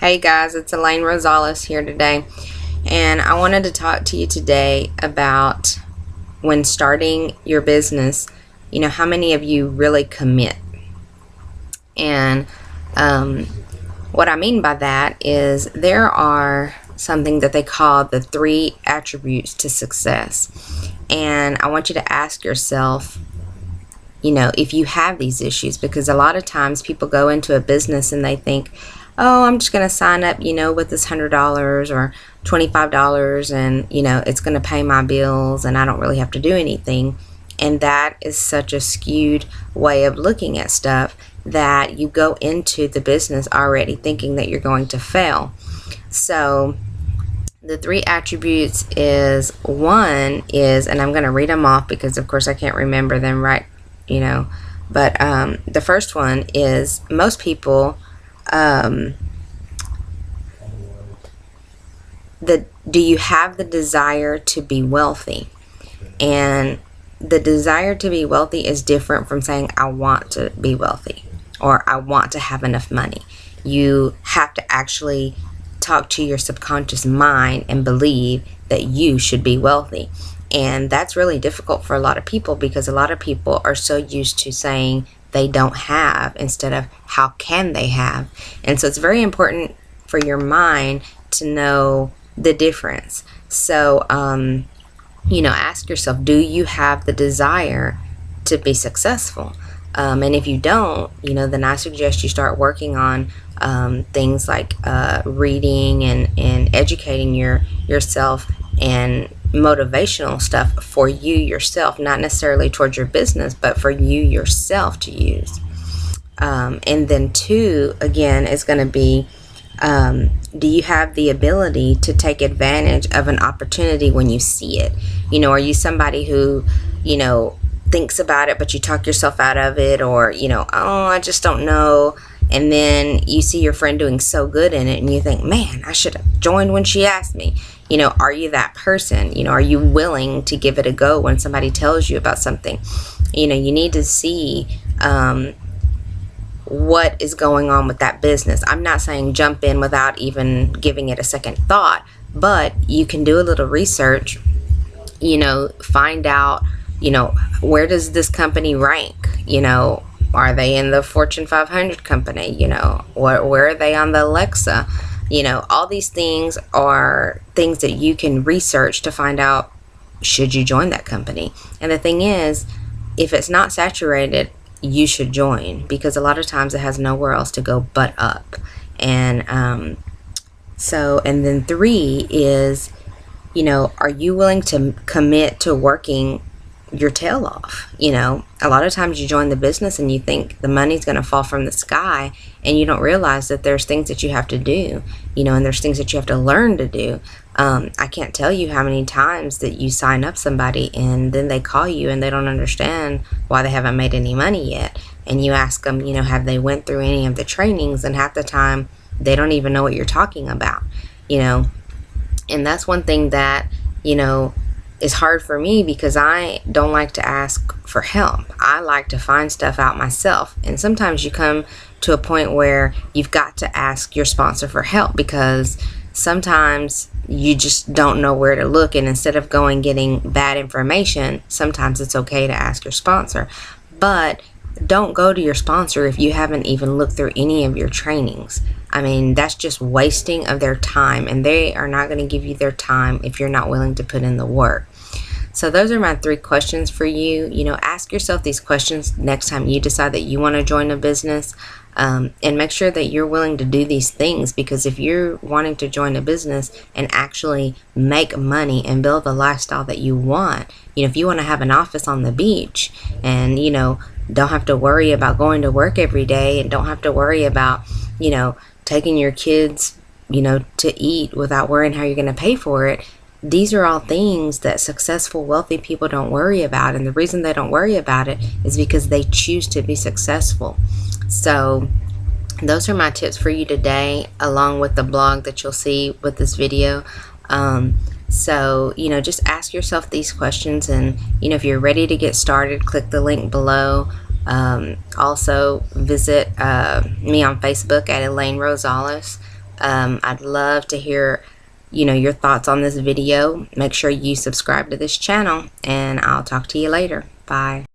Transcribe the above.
Hey guys, it's Elaine Rosales here today, and I wanted to talk to you today about when starting your business, how many of you really commit. And what I mean by that is there are something that they call the 3 attributes to success. And I want you to ask yourself, if you have these issues, because a lot of times people go into a business and they think, oh, I'm just going to sign up, with this $100 or $25 and, it's going to pay my bills and I don't really have to do anything. And that is such a skewed way of looking at stuff that you go into the business already thinking that you're going to fail. So the 3 attributes is, one is, and I'm going to read them off because of course I can't remember them right, but the first one is most people, do you have the desire to be wealthy? And the desire to be wealthy is different from saying I want to be wealthy or I want to have enough money. You have to actually talk to your subconscious mind and believe that you should be wealthy. And that's really difficult for a lot of people because a lot of people are so used to saying they don't have instead of how can they have. And so it's very important for your mind to know the difference. So ask yourself, do you have the desire to be successful? And if you don't, then I suggest you start working on things like reading and educating yourself and motivational stuff for you yourself, not necessarily towards your business, but for you yourself to use. And then 2, again, is going to be, do you have the ability to take advantage of an opportunity when you see it? Are you somebody who, thinks about it, but you talk yourself out of it, or, oh, I just don't know. And then you see your friend doing so good in it and you think, man, I should have joined when she asked me. Are you that person? Are you willing to give it a go when somebody tells you about something? You need to see what is going on with that business. I'm not saying jump in without even giving it a second thought, but you can do a little research, find out, where does this company rank? Are they in the Fortune 500 company? Where are they on the Alexa? All these things are things that you can research to find out, should you join that company? And the thing is, if it's not saturated, you should join, because a lot of times it has nowhere else to go but up. And and then 3 is, are you willing to commit to working your tail off? A lot of times you join the business and you think the money's going to fall from the sky, and you don't realize that there's things that you have to do, and there's things that you have to learn to do. I can't tell you how many times that you sign up somebody and then they call you and they don't understand why they haven't made any money yet. And you ask them, have they went through any of the trainings, and half the time they don't even know what you're talking about, and that's one thing that, is hard for me, because I don't like to ask for help. I like to find stuff out myself. And sometimes you come to a point where you've got to ask your sponsor for help, because sometimes you just don't know where to look. And instead of getting bad information, sometimes it's okay to ask your sponsor. But don't go to your sponsor if you haven't even looked through any of your trainings. I mean, that's just wasting of their time, and they are not going to give you their time if you're not willing to put in the work. So those are my 3 questions for you. Ask yourself these questions next time you decide that you want to join a business, and make sure that you're willing to do these things, because if you're wanting to join a business and actually make money and build the lifestyle that you want, if you want to have an office on the beach and, don't have to worry about going to work every day, and don't have to worry about, taking your kids, to eat without worrying how you're going to pay for it. These are all things that successful, wealthy people don't worry about. And the reason they don't worry about it is because they choose to be successful. So those are my tips for you today, along with the blog that you'll see with this video. So, just ask yourself these questions, and, if you're ready to get started, click the link below. Also, visit me on Facebook at Elaine Rosales, I'd love to hear, your thoughts on this video. Make sure you subscribe to this channel, and I'll talk to you later. Bye.